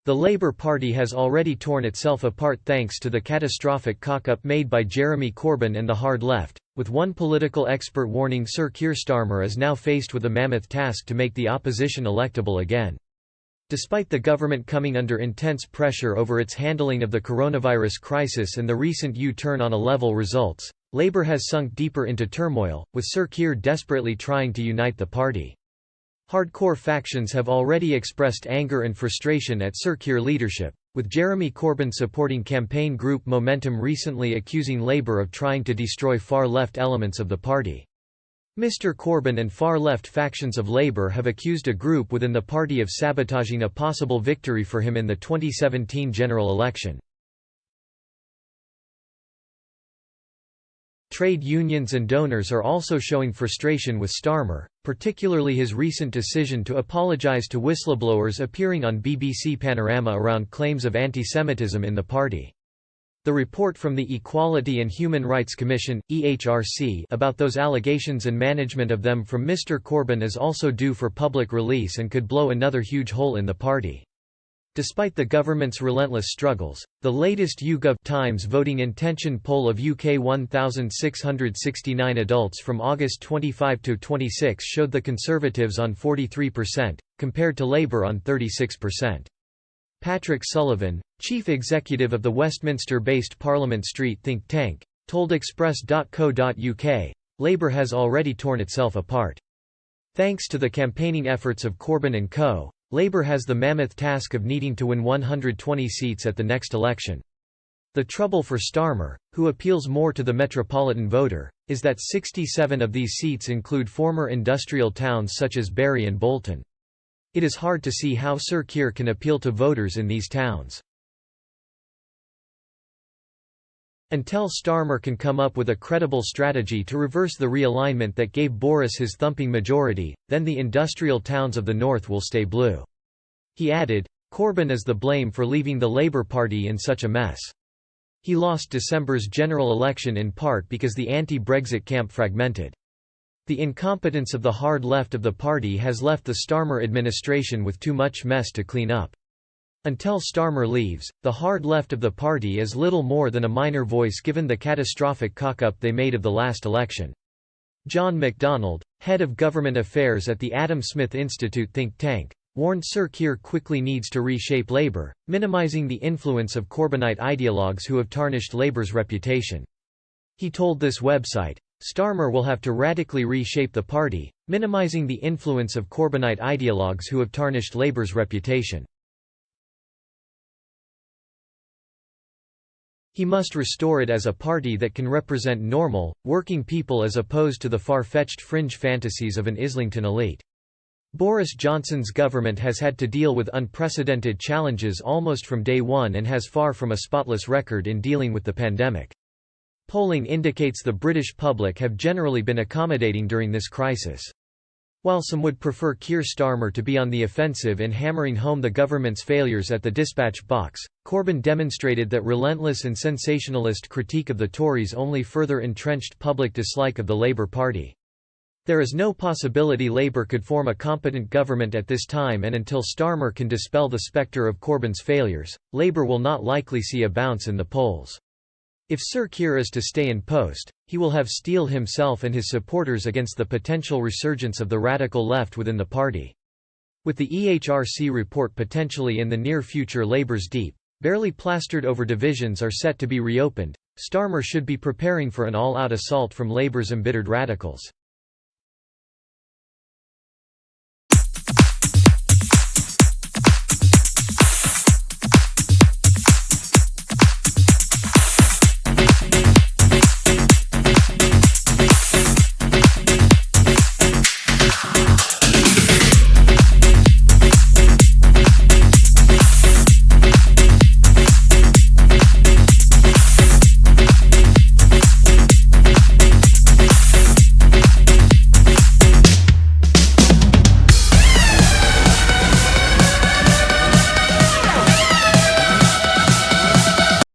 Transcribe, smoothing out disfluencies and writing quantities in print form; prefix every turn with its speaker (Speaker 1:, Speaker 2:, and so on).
Speaker 1: The Labour Party has already torn itself apart thanks to the catastrophic cock-up made by Jeremy Corbyn and the hard left, with one political expert warning Sir Keir Starmer is now faced with a mammoth task to make the opposition electable again. Despite the government coming under intense pressure over its handling of the coronavirus crisis and the recent U-turn on A-level results, Labour has sunk deeper into turmoil, with Sir Keir desperately trying to unite the party. Hardcore factions have already expressed anger and frustration at Sir Keir leadership, with Jeremy Corbyn supporting campaign group Momentum recently accusing Labour of trying to destroy far-left elements of the party. Mr Corbyn and far-left factions of Labour have accused a group within the party of sabotaging a possible victory for him in the 2017 general election. Trade unions and donors are also showing frustration with Starmer, particularly his recent decision to apologise to whistleblowers appearing on BBC Panorama around claims of anti-Semitism in the party. The report from the Equality and Human Rights Commission (EHRC) about those allegations and management of them from Mr Corbyn is also due for public release and could blow another huge hole in the party. Despite the government's relentless struggles, the latest YouGov Times voting intention poll of UK 1,669 adults from August 25 to 26 showed the Conservatives on 43%, compared to Labour on 36%. Patrick Sullivan, chief executive of the Westminster-based Parliament Street think tank, told Express.co.uk, Labour has already torn itself apart. Thanks to the campaigning efforts of Corbyn and co., Labour has the mammoth task of needing to win 120 seats at the next election. The trouble for Starmer, who appeals more to the metropolitan voter, is that 67 of these seats include former industrial towns such as Bury and Bolton. It is hard to see how Sir Keir can appeal to voters in these towns. Until Starmer can come up with a credible strategy to reverse the realignment that gave Boris his thumping majority, then the industrial towns of the north will stay blue. He added, Corbyn is the blame for leaving the Labour Party in such a mess. He lost December's general election in part because the anti-Brexit camp fragmented. The incompetence of the hard left of the party has left the Starmer administration with too much mess to clean up. Until Starmer leaves, the hard left of the party is little more than a minor voice given the catastrophic cock-up they made of the last election. John MacDonald, head of government affairs at the Adam Smith Institute think tank, warned Sir Keir quickly needs to reshape Labour, minimising the influence of Corbynite ideologues who have tarnished Labour's reputation. He told this website, Starmer will have to radically reshape the party, minimising the influence of Corbynite ideologues who have tarnished Labour's reputation. He must restore it as a party that can represent normal, working people as opposed to the far-fetched fringe fantasies of an Islington elite. Boris Johnson's government has had to deal with unprecedented challenges almost from day one and has far from a spotless record in dealing with the pandemic. Polling indicates the British public have generally been accommodating during this crisis. While some would prefer Keir Starmer to be on the offensive in hammering home the government's failures at the dispatch box, Corbyn demonstrated that relentless and sensationalist critique of the Tories only further entrenched public dislike of the Labour Party. There is no possibility Labour could form a competent government at this time, and until Starmer can dispel the spectre of Corbyn's failures, Labour will not likely see a bounce in the polls. If Sir Keir is to stay in post, he will have steeled himself and his supporters against the potential resurgence of the radical left within the party. With the EHRC report potentially in the near future, Labour's deep, barely plastered over divisions are set to be reopened. Starmer should be preparing for an all-out assault from Labour's embittered radicals.